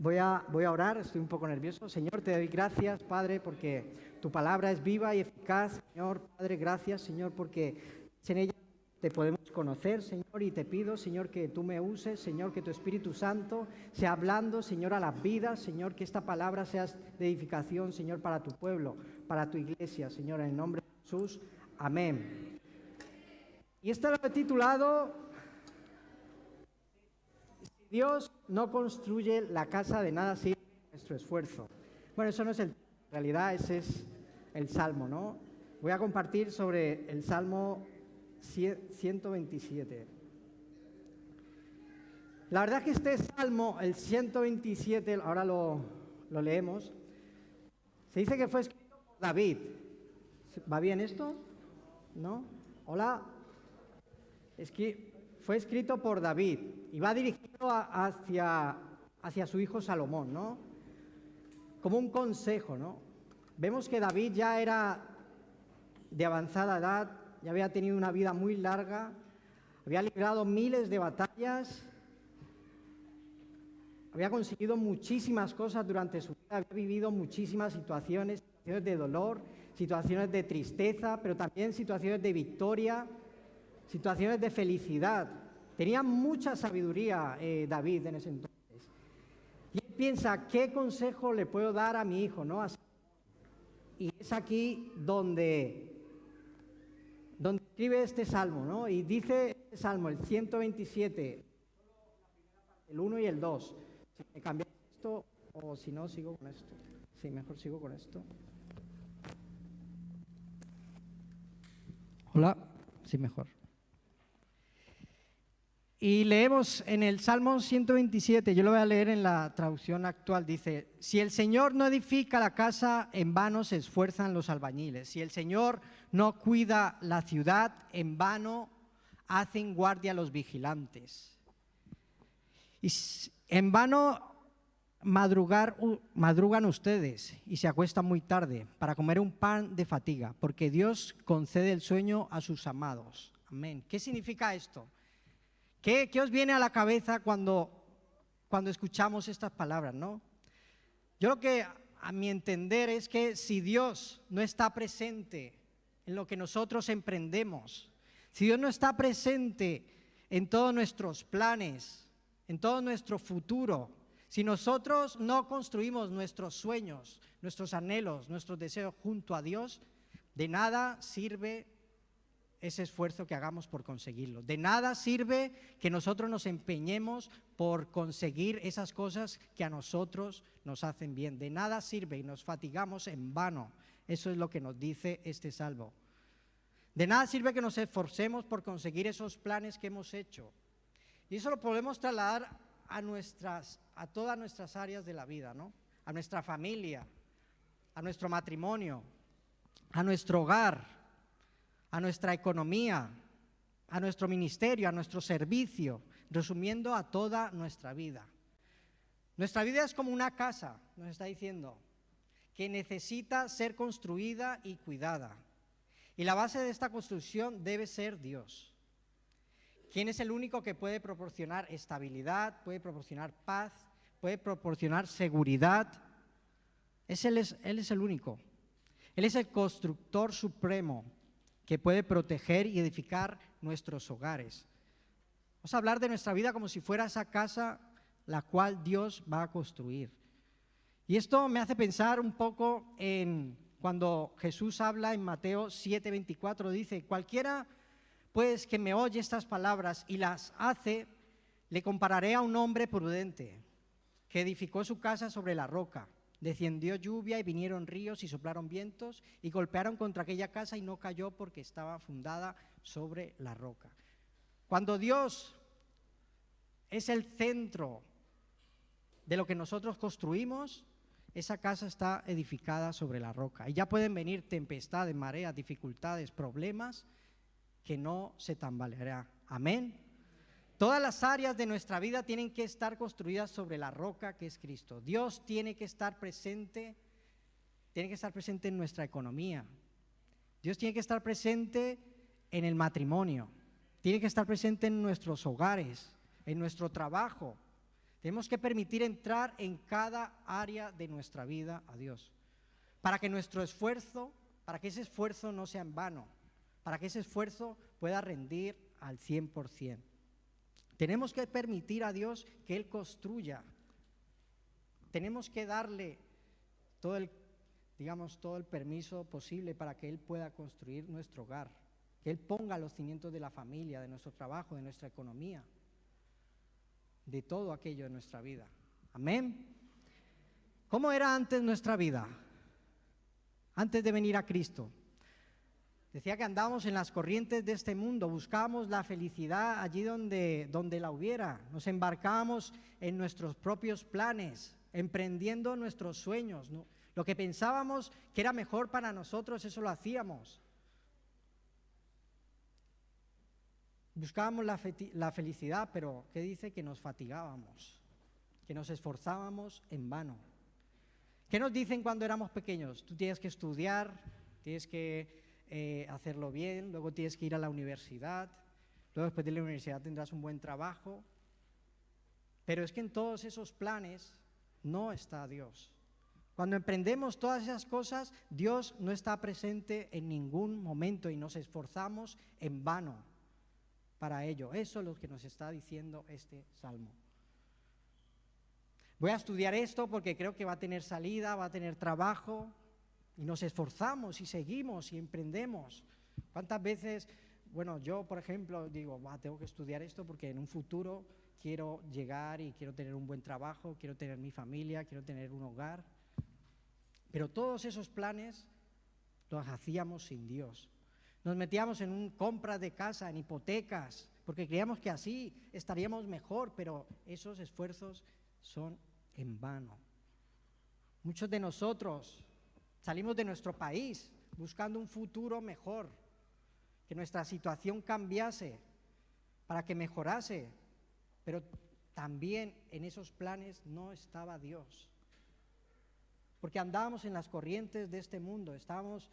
Voy a orar, estoy un poco nervioso. Señor, te doy gracias, Padre, porque tu palabra es viva y eficaz. Señor, Padre, gracias, Señor, porque en ella te podemos conocer, Señor, y te pido, Señor, que tú me uses, Señor, que tu Espíritu Santo sea hablando, Señor, a las vidas, Señor, que esta palabra sea de edificación, Señor, para tu pueblo, para tu iglesia, Señor, en el nombre de Jesús. Amén. Y esto lo he titulado: Dios no construye la casa, de nada sirve nuestro esfuerzo. Bueno, eso no es en realidad ese es el Salmo, ¿no? Voy a compartir sobre el Salmo 127. La verdad es que este Salmo, el 127, ahora lo leemos, se dice que fue escrito por David. ¿Va bien esto? ¿No? Hola. Fue escrito por David y va dirigido hacia su hijo Salomón, ¿no? Como un consejo, ¿no? Vemos que David ya era de avanzada edad, ya había tenido una vida muy larga, había librado miles de batallas, había conseguido muchísimas cosas durante su vida, había vivido muchísimas situaciones de dolor, situaciones de tristeza, pero también situaciones de victoria, situaciones de felicidad. Tenía mucha sabiduría David en ese entonces. Y él piensa, ¿qué consejo le puedo dar a mi hijo, ¿no? Y es aquí donde escribe este salmo, ¿no? Y dice este salmo, el 127, el 1 y el 2. Si me cambiáis esto, o si no, sigo con esto. Sí, mejor sigo con esto. Hola, sí, mejor. Y leemos en el Salmo 127, yo lo voy a leer en la traducción actual, dice: si el Señor no edifica la casa, en vano se esfuerzan los albañiles. Si el Señor no cuida la ciudad, en vano hacen guardia los vigilantes. Y en vano madrugan ustedes y se acuestan muy tarde para comer un pan de fatiga, porque Dios concede el sueño a sus amados. Amén. ¿Qué significa esto? ¿Qué os viene a la cabeza cuando escuchamos estas palabras, no? Yo lo que a mi entender es que si Dios no está presente en lo que nosotros emprendemos, si Dios no está presente en todos nuestros planes, en todo nuestro futuro, si nosotros no construimos nuestros sueños, nuestros anhelos, nuestros deseos junto a Dios, de nada sirve ese esfuerzo que hagamos por conseguirlo. De nada sirve que nosotros nos empeñemos por conseguir esas cosas que a nosotros nos hacen bien. De nada sirve y nos fatigamos en vano. Eso es lo que nos dice este salmo. De nada sirve que nos esforcemos por conseguir esos planes que hemos hecho. Y eso lo podemos trasladar a todas nuestras áreas de la vida, ¿no? A nuestra familia, a nuestro matrimonio, a nuestro hogar, a nuestra economía, a nuestro ministerio, a nuestro servicio, resumiendo a toda nuestra vida. Nuestra vida es como una casa, nos está diciendo, que necesita ser construida y cuidada. Y la base de esta construcción debe ser Dios. ¿Quién es el único que puede proporcionar estabilidad, puede proporcionar paz, puede proporcionar seguridad? Él es el único. Él es el constructor supremo que puede proteger y edificar nuestros hogares. Vamos a hablar de nuestra vida como si fuera esa casa la cual Dios va a construir. Y esto me hace pensar un poco en cuando Jesús habla en Mateo 7:24, dice: cualquiera pues que me oye estas palabras y las hace, le compararé a un hombre prudente que edificó su casa sobre la roca. Descendió lluvia y vinieron ríos y soplaron vientos y golpearon contra aquella casa y no cayó porque estaba fundada sobre la roca. Cuando Dios es el centro de lo que nosotros construimos, esa casa está edificada sobre la roca. Y ya pueden venir tempestades, mareas, dificultades, problemas, que no se tambaleará. Amén. Todas las áreas de nuestra vida tienen que estar construidas sobre la roca que es Cristo. Dios tiene que estar presente en nuestra economía. Dios tiene que estar presente en el matrimonio. Tiene que estar presente en nuestros hogares, en nuestro trabajo. Tenemos que permitir entrar en cada área de nuestra vida a Dios, para que nuestro esfuerzo, para que ese esfuerzo no sea en vano, para que ese esfuerzo pueda rendir al 100%. Tenemos que permitir a Dios que Él construya. Tenemos que darle todo el permiso posible para que Él pueda construir nuestro hogar, que Él ponga los cimientos de la familia, de nuestro trabajo, de nuestra economía, de todo aquello en nuestra vida. Amén. ¿Cómo era antes nuestra vida? Antes de venir a Cristo. Decía que andábamos en las corrientes de este mundo, buscábamos la felicidad allí donde la hubiera, nos embarcábamos en nuestros propios planes, emprendiendo nuestros sueños, ¿no? Lo que pensábamos que era mejor para nosotros, eso lo hacíamos. Buscábamos la felicidad, pero ¿qué dice? Que nos fatigábamos, que nos esforzábamos en vano. ¿Qué nos dicen cuando éramos pequeños? Tú tienes que estudiar, tienes que hacerlo bien, luego tienes que ir a la universidad, luego después de la universidad tendrás un buen trabajo. Pero es que en todos esos planes no está Dios. Cuando emprendemos todas esas cosas, Dios no está presente en ningún momento y nos esforzamos en vano para ello. Eso es lo que nos está diciendo este salmo. Voy a estudiar esto porque creo que va a tener salida, va a tener trabajo, y nos esforzamos y seguimos y emprendemos. ¿Cuántas veces, yo por ejemplo digo, tengo que estudiar esto porque en un futuro quiero llegar y quiero tener un buen trabajo, quiero tener mi familia, quiero tener un hogar? Pero todos esos planes los hacíamos sin Dios. Nos metíamos en compras de casa, en hipotecas, porque creíamos que así estaríamos mejor, pero esos esfuerzos son en vano. Muchos de nosotros salimos de nuestro país buscando un futuro mejor, que nuestra situación cambiase para que mejorase, pero también en esos planes no estaba Dios, porque andábamos en las corrientes de este mundo, estábamos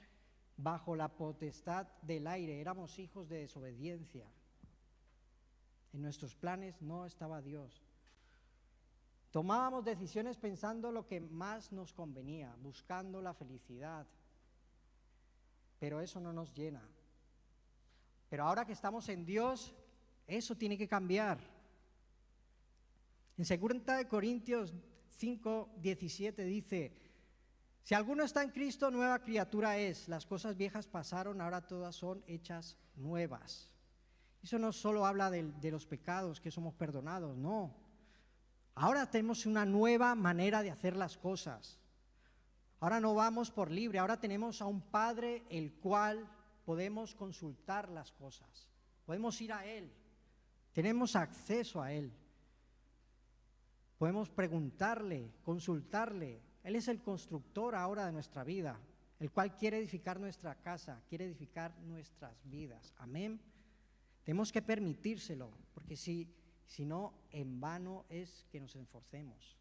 bajo la potestad del aire, éramos hijos de desobediencia. En nuestros planes no estaba Dios. Tomábamos decisiones pensando lo que más nos convenía, buscando la felicidad, pero eso no nos llena. Pero ahora que estamos en Dios, eso tiene que cambiar. En 2 Corintios 5:17 dice: si alguno está en Cristo, nueva criatura es, las cosas viejas pasaron, ahora todas son hechas nuevas. Eso no solo habla de los pecados, que somos perdonados, no. Ahora tenemos una nueva manera de hacer las cosas. Ahora no vamos por libre, ahora tenemos a un Padre el cual podemos consultar las cosas. Podemos ir a Él, tenemos acceso a Él. Podemos preguntarle, consultarle. Él es el constructor ahora de nuestra vida, el cual quiere edificar nuestra casa, quiere edificar nuestras vidas. Amén. Tenemos que permitírselo, porque si no, en vano es que nos esforcemos.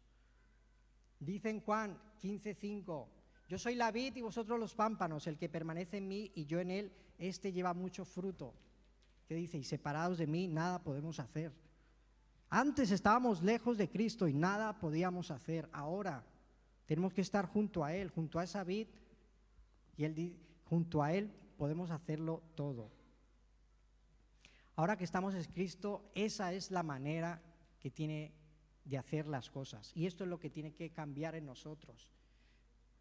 Dice en Juan 15:5: yo soy la vid y vosotros los pámpanos, el que permanece en mí y yo en él, este lleva mucho fruto. ¿Qué dice? Y separados de mí nada podemos hacer. Antes estábamos lejos de Cristo y nada podíamos hacer. Ahora tenemos que estar junto a Él, junto a esa vid, y junto a Él podemos hacerlo todo. Ahora que estamos en Cristo, esa es la manera que tiene de hacer las cosas. Y esto es lo que tiene que cambiar en nosotros.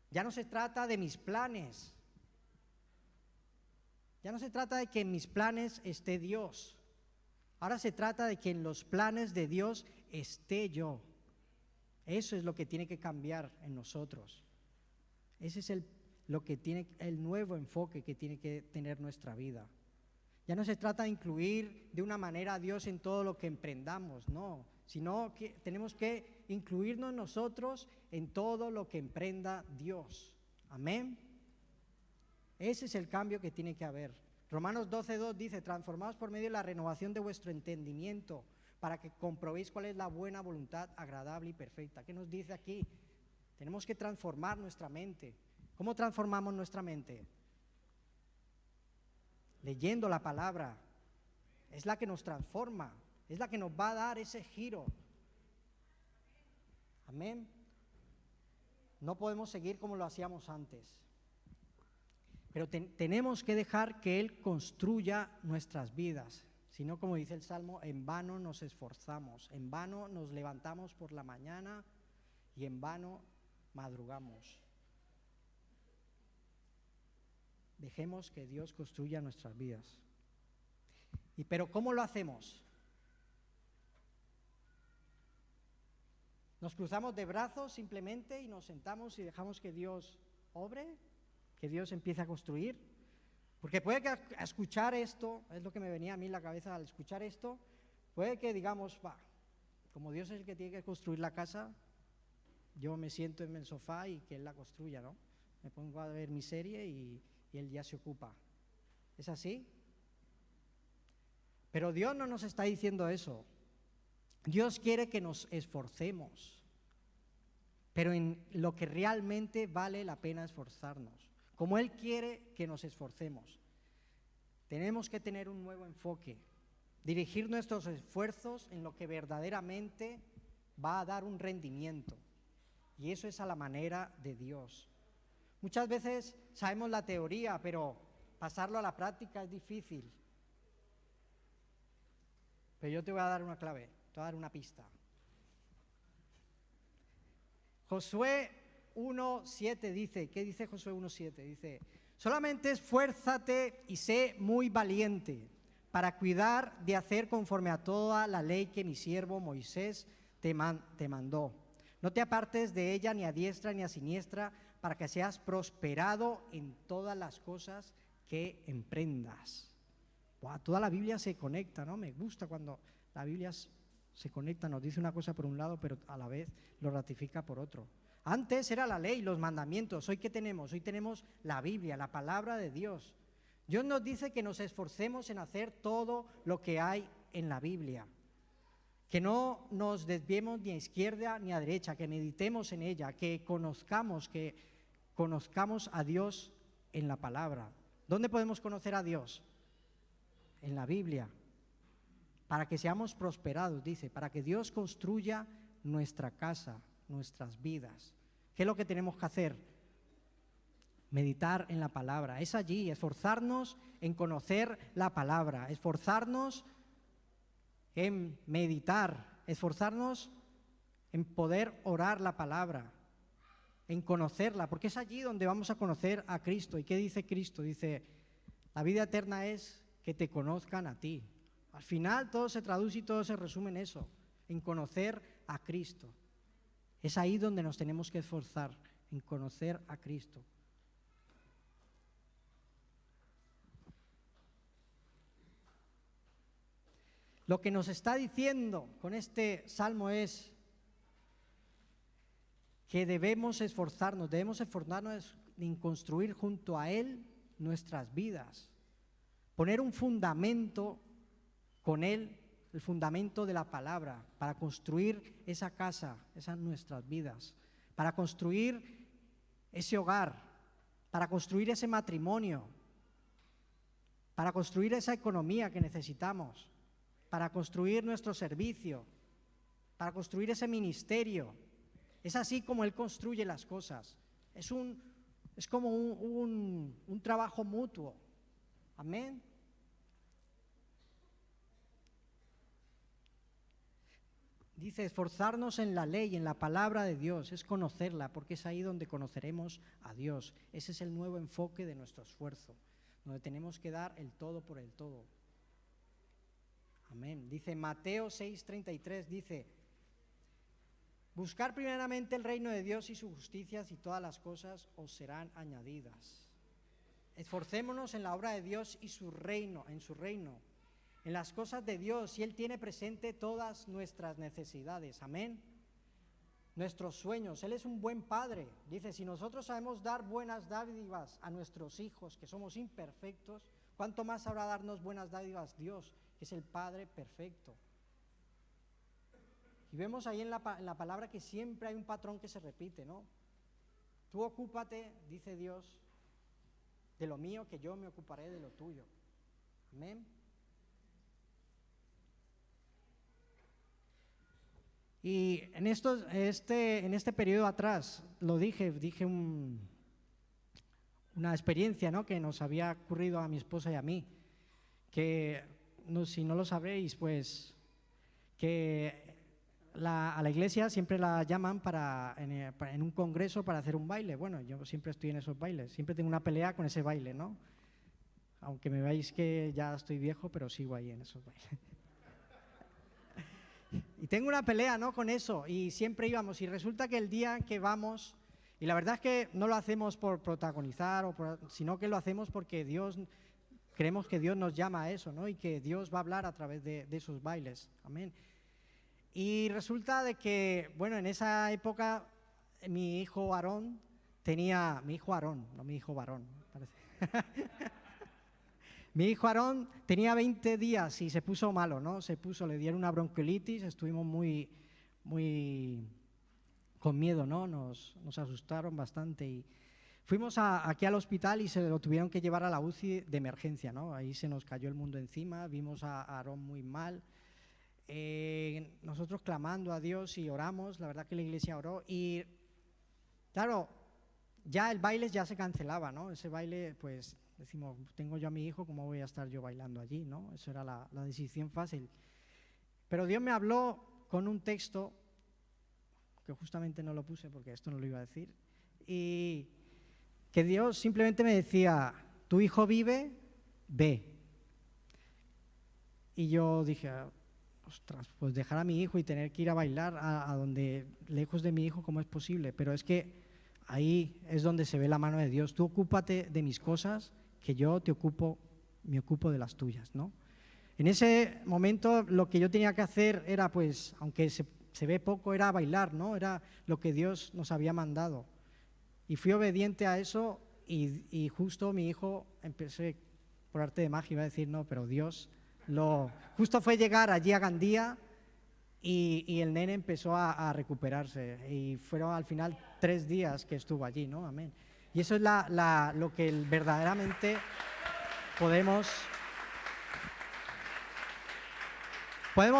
Ya no se trata de mis planes. Ya no se trata de que en mis planes esté Dios. Ahora se trata de que en los planes de Dios esté yo. Eso es lo que tiene que cambiar en nosotros. Ese es el nuevo enfoque que tiene que tener nuestra vida. Ya no se trata de incluir de una manera a Dios en todo lo que emprendamos, no, sino que tenemos que incluirnos nosotros en todo lo que emprenda Dios. Amén. Ese es el cambio que tiene que haber. Romanos 12:2 dice: transformaos por medio de la renovación de vuestro entendimiento, para que comprobéis cuál es la buena voluntad, agradable y perfecta. ¿Qué nos dice aquí? Tenemos que transformar nuestra mente. ¿Cómo transformamos nuestra mente? Leyendo la palabra. Es la que nos transforma, es la que nos va a dar ese giro. Amén. No podemos seguir como lo hacíamos antes. Pero tenemos que dejar que Él construya nuestras vidas. Si no, como dice el Salmo, en vano nos esforzamos, en vano nos levantamos por la mañana y en vano madrugamos. Dejemos que Dios construya nuestras vidas. Pero ¿cómo lo hacemos? ¿Nos cruzamos de brazos simplemente y nos sentamos y dejamos que Dios obre? ¿Que Dios empiece a construir? Porque puede que a escuchar esto, es lo que me venía a mí en la cabeza al escuchar esto, puede que digamos, como Dios es el que tiene que construir la casa, yo me siento en el sofá y que Él la construya, ¿no? Me pongo a ver mi serie y Él ya se ocupa. ¿Es así? Pero Dios no nos está diciendo eso. Dios quiere que nos esforcemos, pero en lo que realmente vale la pena esforzarnos. Como Él quiere que nos esforcemos. Tenemos que tener un nuevo enfoque, dirigir nuestros esfuerzos en lo que verdaderamente va a dar un rendimiento. Y eso es a la manera de Dios. Muchas veces sabemos la teoría, pero pasarlo a la práctica es difícil. Pero yo te voy a dar una clave, te voy a dar una pista. Josué 1:7 dice, ¿qué dice Josué 1:7? Dice, solamente esfuérzate y sé muy valiente para cuidar de hacer conforme a toda la ley que mi siervo Moisés te mandó. No te apartes de ella ni a diestra ni a siniestra, para que seas prosperado en todas las cosas que emprendas. Wow, toda la Biblia se conecta, ¿no? Me gusta cuando la Biblia se conecta, nos dice una cosa por un lado, pero a la vez lo ratifica por otro. Antes era la ley, los mandamientos. ¿Hoy qué tenemos? Hoy tenemos la Biblia, la palabra de Dios. Dios nos dice que nos esforcemos en hacer todo lo que hay en la Biblia. Que no nos desviemos ni a izquierda ni a derecha, que meditemos en ella, que conozcamos a Dios en la palabra. ¿Dónde podemos conocer a Dios? En la Biblia. Para que seamos prosperados, dice, para que Dios construya nuestra casa, nuestras vidas. ¿Qué es lo que tenemos que hacer? Meditar en la palabra. Es allí, esforzarnos en conocer la palabra, esforzarnos en meditar, esforzarnos en poder orar la palabra, en conocerla, porque es allí donde vamos a conocer a Cristo. ¿Y qué dice Cristo? Dice, la vida eterna es que te conozcan a ti. Al final todo se traduce y todo se resume en eso, en conocer a Cristo. Es ahí donde nos tenemos que esforzar, en conocer a Cristo. Lo que nos está diciendo con este salmo es que debemos esforzarnos en construir junto a Él nuestras vidas, poner un fundamento con Él, el fundamento de la palabra, para construir esa casa, esas nuestras vidas, para construir ese hogar, para construir ese matrimonio, para construir esa economía que necesitamos, para construir nuestro servicio, para construir ese ministerio. Es así como Él construye las cosas. Es como un trabajo mutuo. Amén. Dice, esforzarnos en la ley, en la palabra de Dios, es conocerla, porque es ahí donde conoceremos a Dios. Ese es el nuevo enfoque de nuestro esfuerzo, donde tenemos que dar el todo por el todo. Amén. Dice Mateo 6:33, dice, buscar primeramente el reino de Dios y su justicia, y todas las cosas os serán añadidas. Esforcémonos en la obra de Dios y su reino, en su reino, en las cosas de Dios, y Él tiene presente todas nuestras necesidades. Amén. Nuestros sueños. Él es un buen padre. Dice, si nosotros sabemos dar buenas dádivas a nuestros hijos, que somos imperfectos, ¿cuánto más sabrá darnos buenas dádivas Dios, que es el Padre perfecto? Y vemos ahí en la palabra que siempre hay un patrón que se repite, ¿no? Tú ocúpate, dice Dios, de lo mío, que yo me ocuparé de lo tuyo. Amén. Y en este periodo atrás, dije una experiencia, ¿no?, que nos había ocurrido a mi esposa y a mí, que si no lo sabréis, pues que a la iglesia siempre la llaman en un congreso para hacer un baile. Bueno, yo siempre estoy en esos bailes, siempre tengo una pelea con ese baile, ¿no? Aunque me veáis que ya estoy viejo, pero sigo ahí en esos bailes. Y tengo una pelea, ¿no?, con eso, y siempre íbamos, y resulta que el día que vamos, y la verdad es que no lo hacemos por protagonizar, sino que lo hacemos porque creemos que Dios nos llama a eso, ¿no?, y que Dios va a hablar a través de esos bailes. Amén. Y resulta de que, bueno, en esa época mi hijo Aarón, no mi hijo varón, parece. Mi hijo Aarón tenía 20 días y se puso malo, ¿no? Le dieron una bronquiolitis, estuvimos muy con miedo, ¿no? Nos asustaron bastante y fuimos aquí al hospital y se lo tuvieron que llevar a la UCI de emergencia, ¿no? Ahí se nos cayó el mundo encima, vimos a Aarón muy mal. Nosotros clamando a Dios y oramos, la verdad que la iglesia oró y claro, ya el baile ya se cancelaba, ¿no? Ese baile, pues decimos, tengo yo a mi hijo, ¿cómo voy a estar yo bailando allí, no? Eso era la decisión fácil. Pero Dios me habló con un texto, que justamente no lo puse porque esto no lo iba a decir, y que Dios simplemente me decía, tu hijo vive, ve. Y yo dije, ostras, pues dejar a mi hijo y tener que ir a bailar a donde, lejos de mi hijo, ¿cómo es posible? Pero es que ahí es donde se ve la mano de Dios. Tú ocúpate de mis cosas, que yo me ocupo de las tuyas, ¿no? En ese momento lo que yo tenía que hacer era, pues, aunque se ve poco, era bailar, ¿no? Era lo que Dios nos había mandado. Y fui obediente a eso y justo mi hijo, empecé por arte de magia, iba a decir, no, pero Dios justo fue llegar allí a Gandía y el nene empezó a recuperarse y fueron al final 3 días que estuvo allí, ¿no? Amén. Y eso es lo que verdaderamente podemos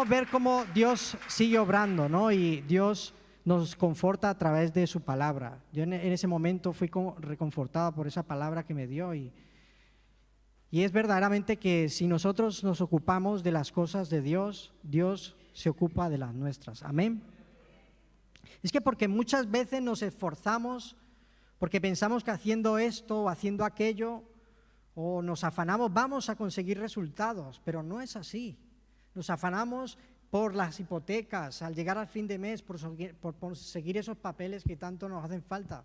ver cómo Dios sigue obrando, ¿no? Y Dios nos conforta a través de su palabra. Yo en ese momento fui reconfortado por esa palabra que me dio y es verdaderamente que si nosotros nos ocupamos de las cosas de Dios, Dios se ocupa de las nuestras. Amén. Es que porque muchas veces nos esforzamos porque pensamos que haciendo esto o haciendo aquello o nos afanamos vamos a conseguir resultados, pero no es así. Nos afanamos por las hipotecas, al llegar al fin de mes, por conseguir esos papeles que tanto nos hacen falta.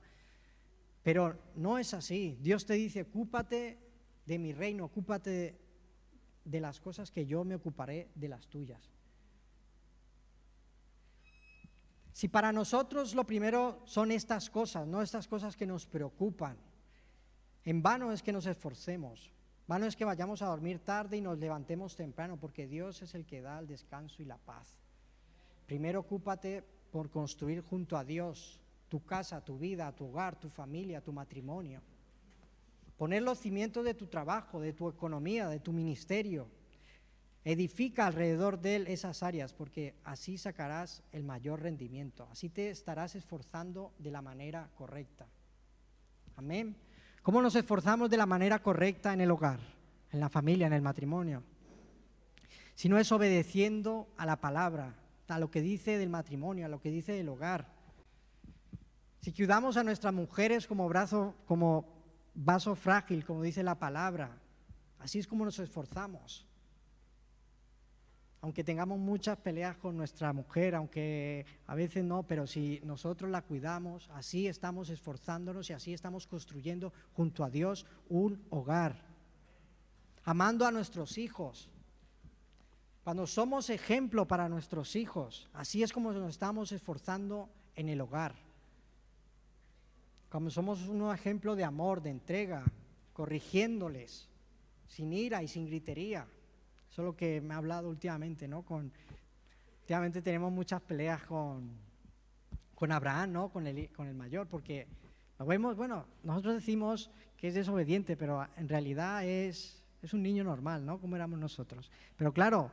Pero no es así. Dios te dice, ocúpate de mi reino, ocúpate de las cosas que yo me ocuparé de las tuyas. Si para nosotros lo primero son estas cosas, no estas cosas que nos preocupan, en vano es que nos esforcemos, vano es que vayamos a dormir tarde y nos levantemos temprano, porque Dios es el que da el descanso y la paz. Primero ocúpate por construir junto a Dios tu casa, tu vida, tu hogar, tu familia, tu matrimonio. Poner los cimientos de tu trabajo, de tu economía, de tu ministerio. Edifica alrededor de él esas áreas, porque así sacarás el mayor rendimiento. Así te estarás esforzando de la manera correcta. Amén. ¿Cómo nos esforzamos de la manera correcta en el hogar, en la familia, en el matrimonio? Si no es obedeciendo a la palabra, a lo que dice del matrimonio, a lo que dice del hogar. Si cuidamos a nuestras mujeres como vaso frágil, como dice la palabra, así es como nos esforzamos. Aunque tengamos muchas peleas con nuestra mujer, aunque a veces no, pero si nosotros la cuidamos, así estamos esforzándonos y así estamos construyendo junto a Dios un hogar. Amando a nuestros hijos. Cuando somos ejemplo para nuestros hijos, así es como nos estamos esforzando en el hogar. Cuando somos un ejemplo de amor, de entrega, corrigiéndoles, sin ira y sin gritería. Eso es lo que me ha hablado últimamente, ¿no? Últimamente tenemos muchas peleas con Abraham, ¿no? Con el mayor, porque lo vemos, bueno, nosotros decimos que es desobediente, pero en realidad es un niño normal, ¿no? Como éramos nosotros. Pero claro,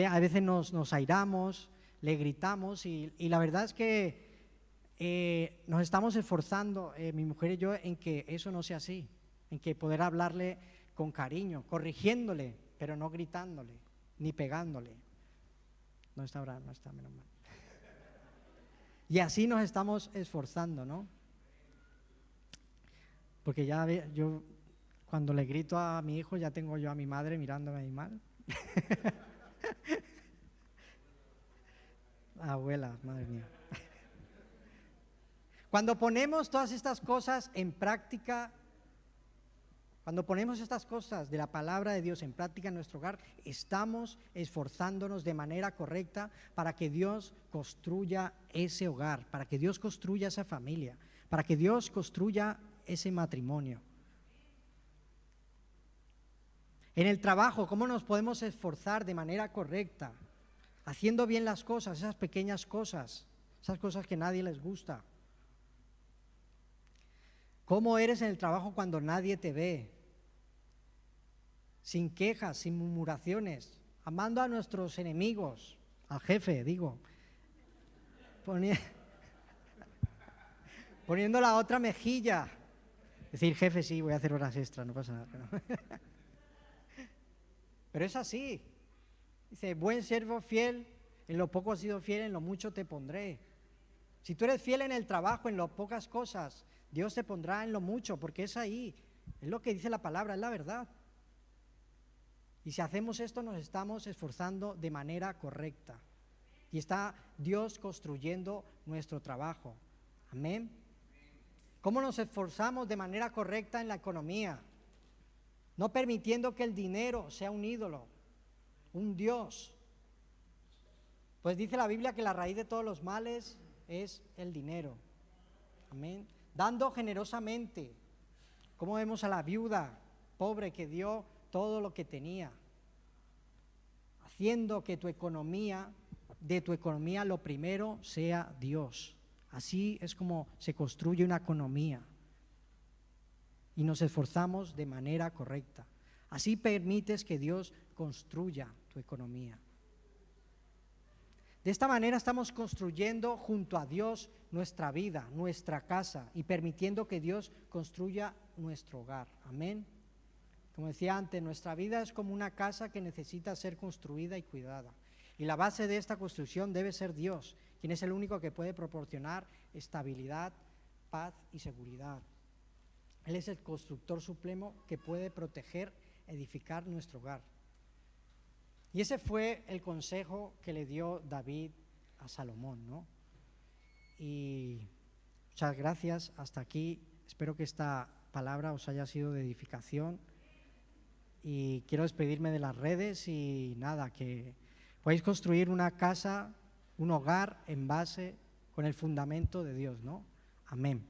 a veces nos airamos, le gritamos y la verdad es que nos estamos esforzando, mi mujer y yo, en que eso no sea así, en que poder hablarle con cariño, corrigiéndole, pero no gritándole, ni pegándole. No está ahora, no está, menos mal. Y así nos estamos esforzando, ¿no? Porque ya yo cuando le grito a mi hijo ya tengo yo a mi madre mirándome ahí mal. Abuela, madre mía. Cuando ponemos todas estas cosas en práctica, cuando ponemos estas cosas de la palabra de Dios en práctica en nuestro hogar, estamos esforzándonos de manera correcta para que Dios construya ese hogar, para que Dios construya esa familia, para que Dios construya ese matrimonio. En el trabajo, ¿cómo nos podemos esforzar de manera correcta? Haciendo bien las cosas, esas pequeñas cosas, esas cosas que a nadie les gusta. ¿Cómo eres en el trabajo cuando nadie te ve? Sin quejas, sin murmuraciones, amando a nuestros enemigos, al jefe, digo, poniendo la otra mejilla. Decir, jefe, sí, voy a hacer horas extras, no pasa nada. Pero es así. Dice, buen siervo fiel, en lo poco has sido fiel, en lo mucho te pondré. Si tú eres fiel en el trabajo, en las pocas cosas, Dios te pondrá en lo mucho, porque es ahí, es lo que dice la palabra, es la verdad. Y si hacemos esto, nos estamos esforzando de manera correcta. Y está Dios construyendo nuestro trabajo. Amén. ¿Cómo nos esforzamos de manera correcta en la economía? No permitiendo que el dinero sea un ídolo, un Dios. Pues dice la Biblia que la raíz de todos los males es el dinero. Amén. Dando generosamente, como vemos a la viuda pobre que dio todo lo que tenía, haciendo que de tu economía lo primero sea Dios. Así es como se construye una economía y nos esforzamos de manera correcta. Así permites que Dios construya tu economía. De esta manera estamos construyendo junto a Dios nuestra vida, nuestra casa y permitiendo que Dios construya nuestro hogar. Amén. Como decía antes, nuestra vida es como una casa que necesita ser construida y cuidada. Y la base de esta construcción debe ser Dios, quien es el único que puede proporcionar estabilidad, paz y seguridad. Él es el constructor supremo que puede proteger, edificar nuestro hogar. Y ese fue el consejo que le dio David a Salomón, ¿no? Y muchas gracias, hasta aquí. Espero que esta palabra os haya sido de edificación. Y quiero despedirme de las redes y nada, que podáis construir una casa, un hogar en base con el fundamento de Dios, ¿no? Amén.